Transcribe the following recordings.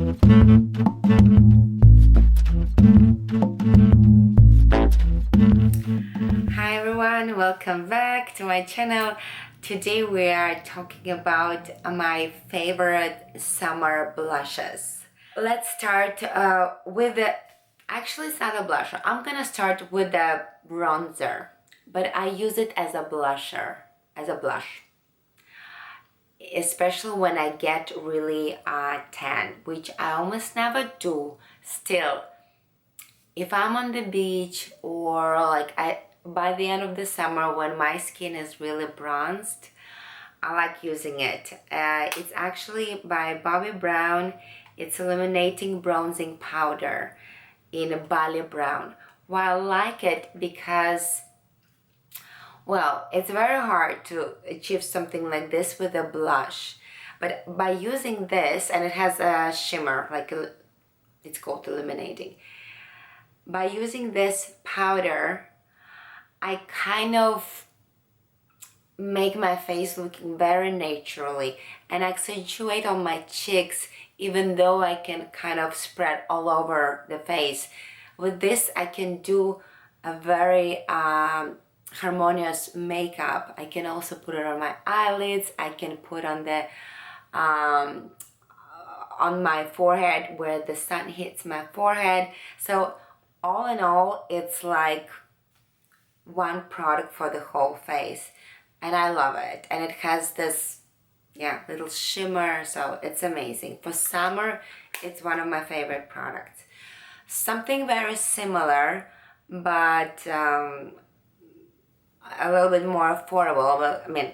Hi everyone, welcome back to my channel. Today we are talking about my favorite summer blushes. Let's start with the, actually it's not a blusher. I'm gonna start with the bronzer, but I use it as a blusher, as a blush. Especially when I get really tan, which I almost never do still. If I'm on the beach or like by the end of the summer when my skin is really bronzed, I like using it. It's actually by Bobbi Brown. It's Illuminating Bronzing Powder in Bali Brown. Well, I like it because, well, it's very hard to achieve something like this with a blush. But by using this, and it has a shimmer, like it's called Illuminating. By using this powder, I kind of make my face looking very naturally and accentuate on my cheeks, even though I can kind of spread all over the face. With this, I can do a very harmonious makeup. I can also put it on my eyelids. I can put on the on my forehead where the sun hits my forehead. So all in all, it's like one product for the whole face, and I love it. And it has this, yeah, little shimmer, so it's amazing. For summer, it's one of my favorite products. Something very similar, but a little bit more affordable. But I mean,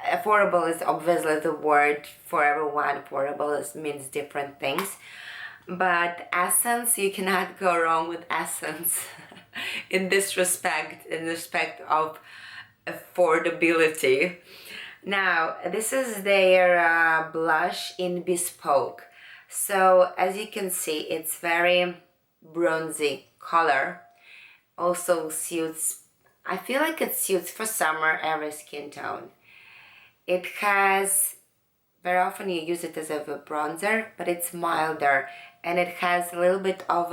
affordable is obviously the word for everyone. Affordable means different things. But Essence, you cannot go wrong with Essence in this respect, in respect of affordability. Now, this is their blush in Bespoke. So as you can see, it's very bronzy color. Also suits, I feel like it suits for summer every skin tone. It has, very often you use it as a bronzer, but it's milder, and it has a little bit of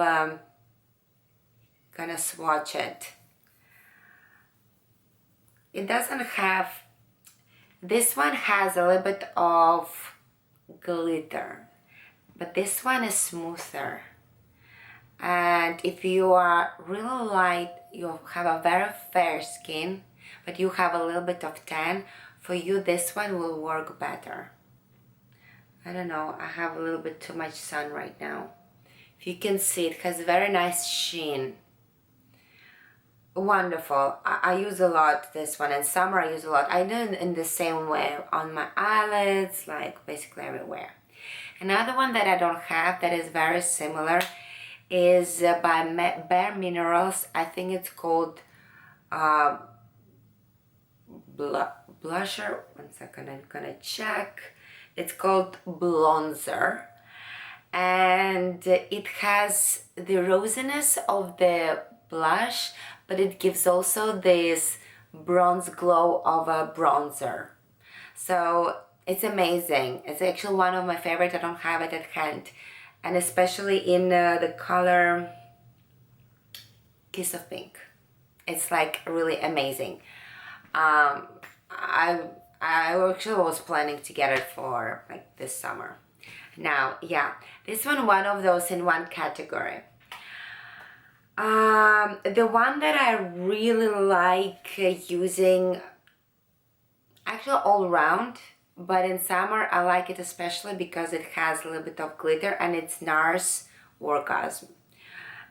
gonna swatch it. It doesn't have, this one has a little bit of glitter, but this one is smoother. And if you are really light, you have a very fair skin, but you have a little bit of tan, for you this one will work better. I don't know, I have a little bit too much sun right now. If you can see, it has very nice sheen. Wonderful. I use a lot this one. In summer I use a lot. I do it in the same way on my eyelids, like basically everywhere. Another one that I don't have that is very similar is by Bare Minerals. I think it's called blusher. 1 second, I'm gonna check. It's called Bronzer, and it has the rosiness of the blush, but it gives also this bronze glow of a bronzer. So it's amazing. It's actually one of my favorites. I don't have it at hand, and especially in the color Kiss of Pink. It's like really amazing. I actually was planning to get it for like this summer. Now, yeah, this one of those in one category. The one that I really like using, actually all around, but in summer I like it especially because it has a little bit of glitter, and it's NARS Orgasm.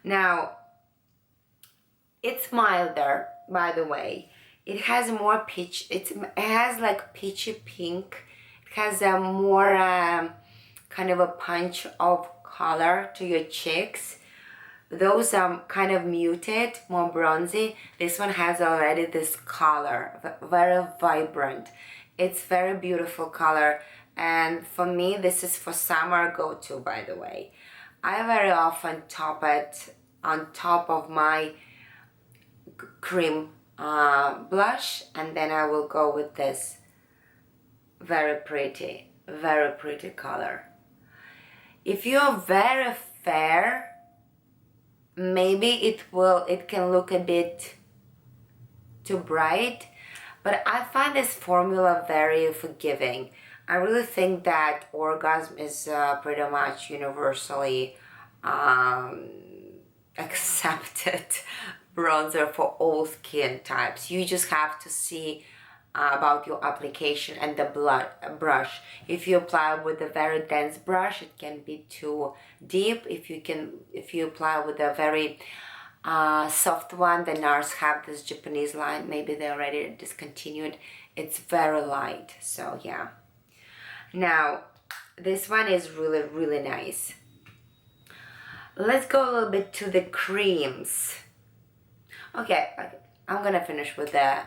Now, it's milder, by the way. It has more peach, it has like peachy pink. It has a more kind of a punch of color to your cheeks. Those are kind of muted, more bronzy. This one has already this color, very vibrant. It's very beautiful color, and for me this is for summer go-to, by the way. I very often top it on top of my cream blush, and then I will go with this very pretty color. If you're very fair, maybe it can look a bit too bright, but I find this formula very forgiving. I really think that Orgasm is pretty much universally accepted bronzer for all skin types. You just have to see about your application and the brush. If you apply with a very dense brush, it can be too deep. If you apply with a very soft one, the NARS have this Japanese line, maybe they already discontinued. It's very light, so yeah. Now this one is really nice. Let's go a little bit to the creams. Okay, I'm gonna finish with the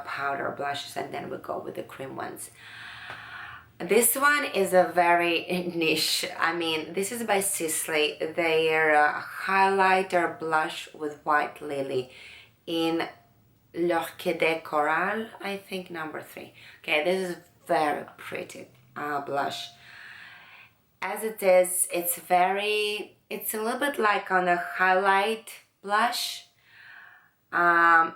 powder blushes and then we'll go with the cream ones. This one is a very niche. I mean, this is by Sisley. Their highlighter blush with white lily in L'orchidee Corail, I think number 3. Okay, this is very pretty blush. As it is, it's a little bit like on a highlight blush. I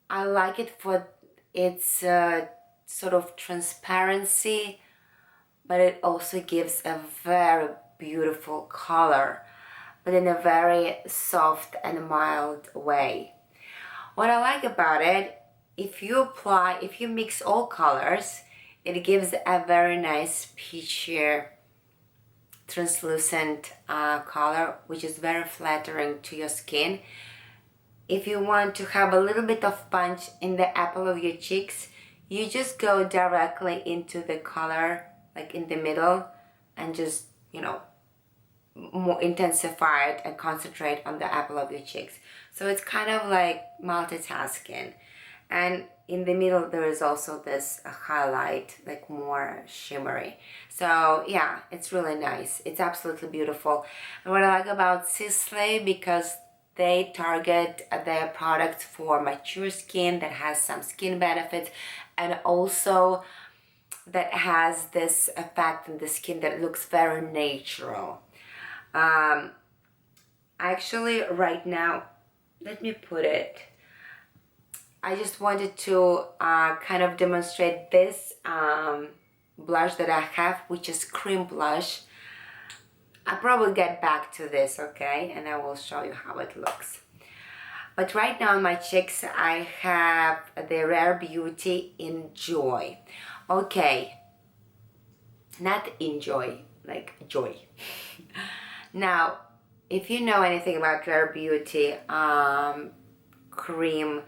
like it for its sort of transparency, but it also gives a very beautiful color, but in a very soft and mild way. What I like about it, if you mix all colors, it gives a very nice peachy translucent color, which is very flattering to your skin. If you want to have a little bit of punch in the apple of your cheeks, you just go directly into the color, like in the middle, and just, you know, more intensify it and concentrate on the apple of your cheeks. So it's kind of like multitasking. And in the middle there is also this highlight, like more shimmery. So yeah, it's really nice. It's absolutely beautiful. And what I like about Sisley, because they target their products for mature skin that has some skin benefits, and also that has this effect in the skin that looks very natural. Actually, right now, let me put it. I just wanted to kind of demonstrate this blush that I have, which is cream blush. I'll probably get back to this, okay? And I will show you how it looks. But right now on my cheeks, I have the Rare Beauty Enjoy. Okay, not enjoy, like joy. Now, if you know anything about Rare Beauty cream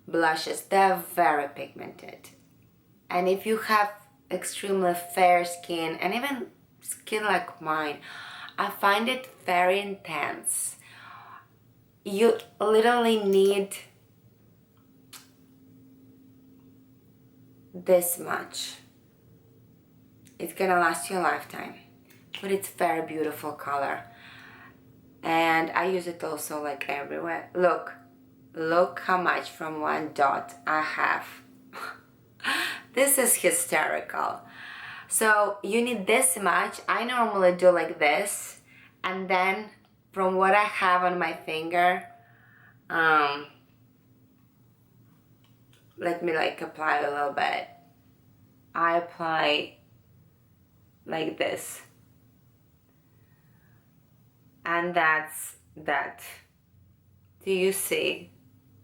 blushes, they're very pigmented. And if you have extremely fair skin, and even skin like mine, I find it very intense. You literally need this much. It's gonna last you a lifetime, but it's very beautiful color. And I use it also like everywhere. Look how much from one dot I have. This is hysterical. So you need this much. I normally do like this, and then from what I have on my finger, let me like apply a little bit. I apply like this, and that's that. Do you see?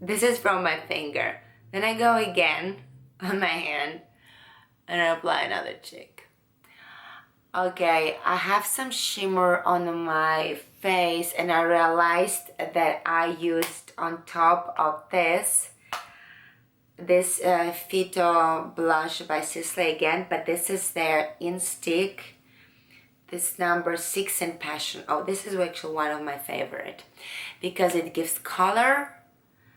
This is from my finger. Then I go again on my hand and I apply another cheek. Okay, I have some shimmer on my face, and I realized that I used on top of this Phyto blush by Sisley again, but this is their In Stick, this number 6 in Passion. Oh, this is actually one of my favorite because it gives color,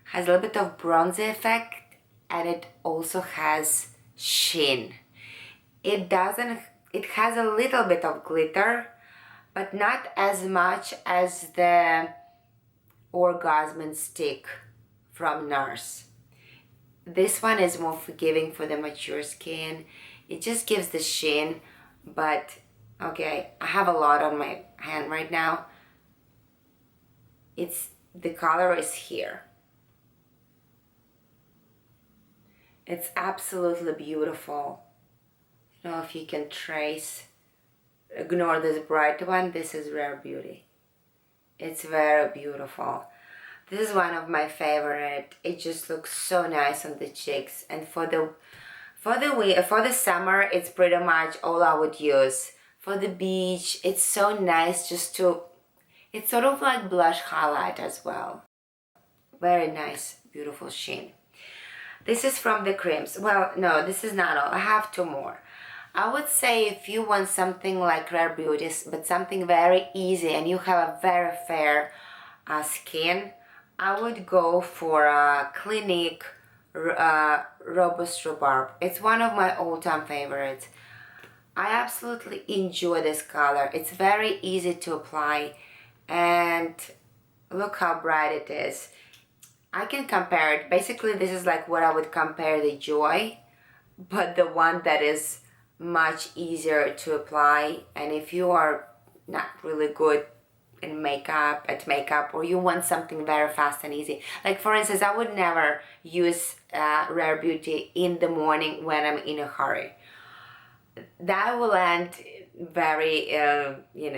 has a little bit of bronzy effect, and it also has sheen. It has a little bit of glitter, but not as much as the Orgasm Stick from NARS. This one is more forgiving for the mature skin. It just gives the sheen, but Okay, I have a lot on my hand right now. The color is here. It's absolutely beautiful. I don't know if you can trace. Ignore this bright one. This is Rare Beauty. It's very beautiful. This is one of my favorite. It just looks so nice on the cheeks. And for the summer, it's pretty much all I would use. For the beach, it's so nice just to. It's sort of like blush highlight as well. Very nice, beautiful sheen. This is from the creams. Well, no, this is not all. I have two more. I would say if you want something like Rare Beauties, but something very easy and you have a very fair skin, I would go for a Clinique Robust Rhubarb. It's one of my all-time favorites. I absolutely enjoy this color. It's very easy to apply and look how bright it is. I can compare it. Basically, this is like what I would compare the Joy, but the one that is much easier to apply. And if you are not really good in makeup, or you want something very fast and easy, like for instance, I would never use Rare Beauty in the morning when I'm in a hurry. That will end very, in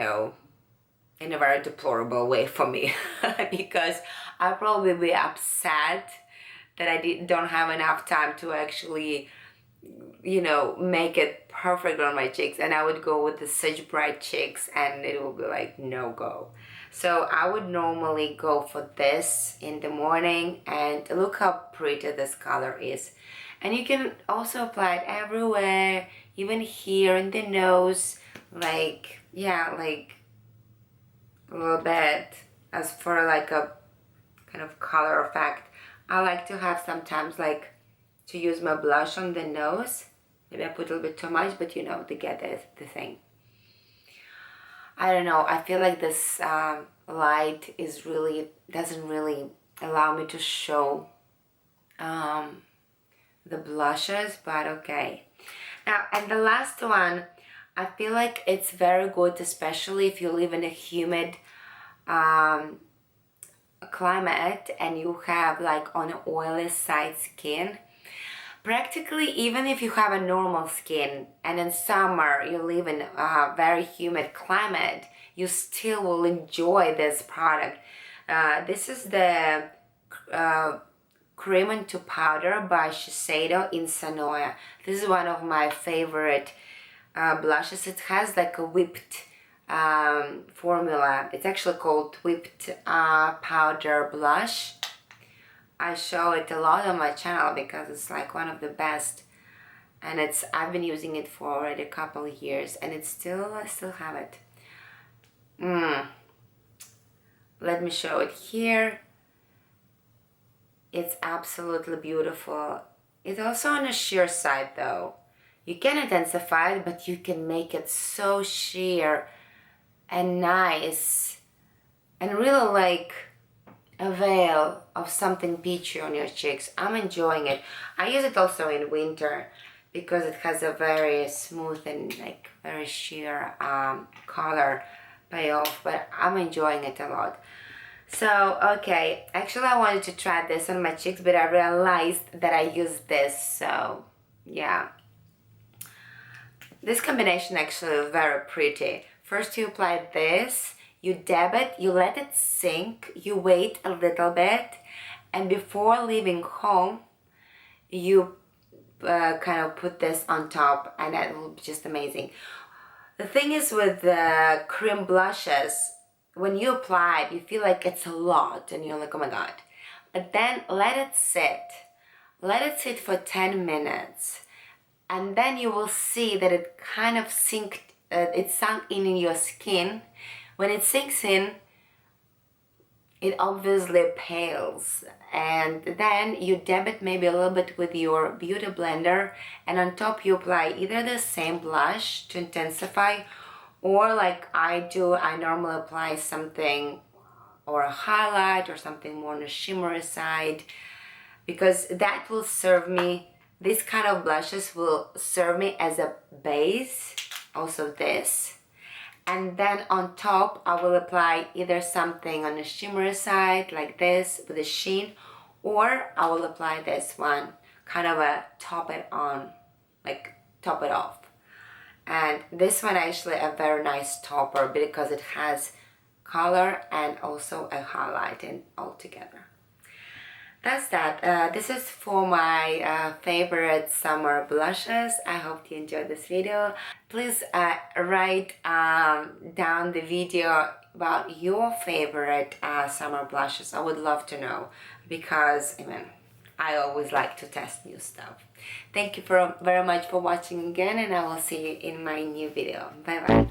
a very deplorable way for me because I'll probably be upset that I don't have enough time to actually, make it perfect on my cheeks, and I would go with the such bright cheeks and it will be like no go. So I would normally go for this in the morning, and look how pretty this color is. And you can also apply it everywhere, even here in the nose, like, yeah, like a little bit. As for like a kind of color effect, I like to have sometimes like to use my blush on the nose. Maybe I put a little bit too much, but to get the thing. I don't know, I feel like this light doesn't really allow me to show the blushes, but okay. Now, and the last one, I feel like it's very good, especially if you live in a humid climate and you have like on an oily side skin. Practically, even if you have a normal skin and in summer you live in a very humid climate, you still will enjoy this product. This is the Cream into Powder by Shiseidon in Sonoya. This is one of my favorite blushes. It has like a Whpped formula. It's actually called Whpped Powder Blush. I show it a lot on my channel because it's like one of the best, and I've been using it for already a couple of years, and I still have it. Let me show it here. It's absolutely beautiful. It's also on a sheer side though. You can intensify it, but you can make it so sheer and nice and really like a veil of something peachy on your cheeks. I'm enjoying it. I use it also in winter because it has a very smooth and like very sheer color payoff, but I'm enjoying it a lot. So, okay, actually I wanted to try this on my cheeks, but I realized that I used this, so yeah. This combination actually is very pretty. First you apply this, you dab it, you let it sink, you wait a little bit, and before leaving home, you kind of put this on top, and that will be just amazing. The thing is with the cream blushes, when you apply it, you feel like it's a lot, and you're like, oh my god. But then let it sit. Let it sit for 10 minutes, and then you will see that it kind of sunk in your skin. When it sinks in, it obviously pales, and then you dab it maybe a little bit with your beauty blender, and on top you apply either the same blush to intensify, or like I do, I normally apply something or a highlight or something more on the shimmery side, because that will serve me, this kind of blushes will serve me as a base, also this. And then on top, I will apply either something on the shimmer side like this with a sheen, or I will apply this one, kind of a top it on, like top it off. And this one actually a very nice topper because it has color and also a highlighting all together. That's that. This is for my favorite summer blushes. I hope you enjoyed this video. Please write down the video about your favorite summer blushes. I would love to know, because I always like to test new stuff. Thank you very much for watching again, and I will see you in my new video. Bye bye.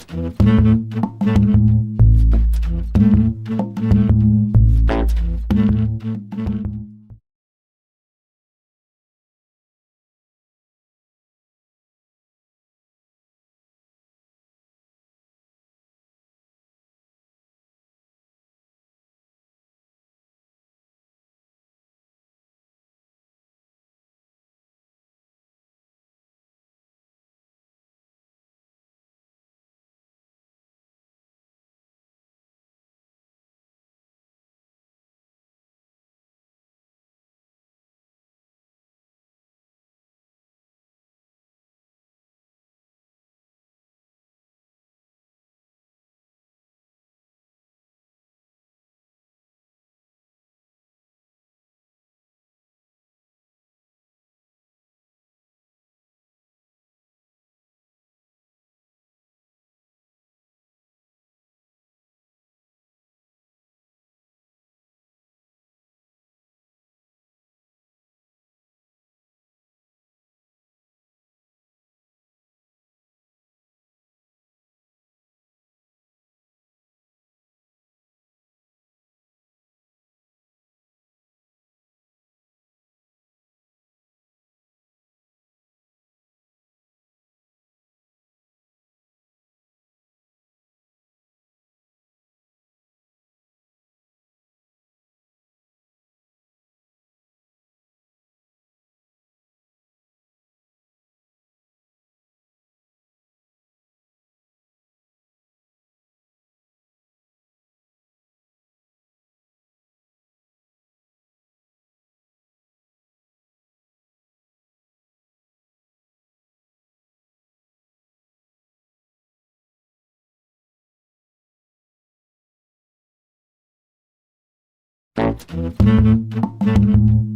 Bye.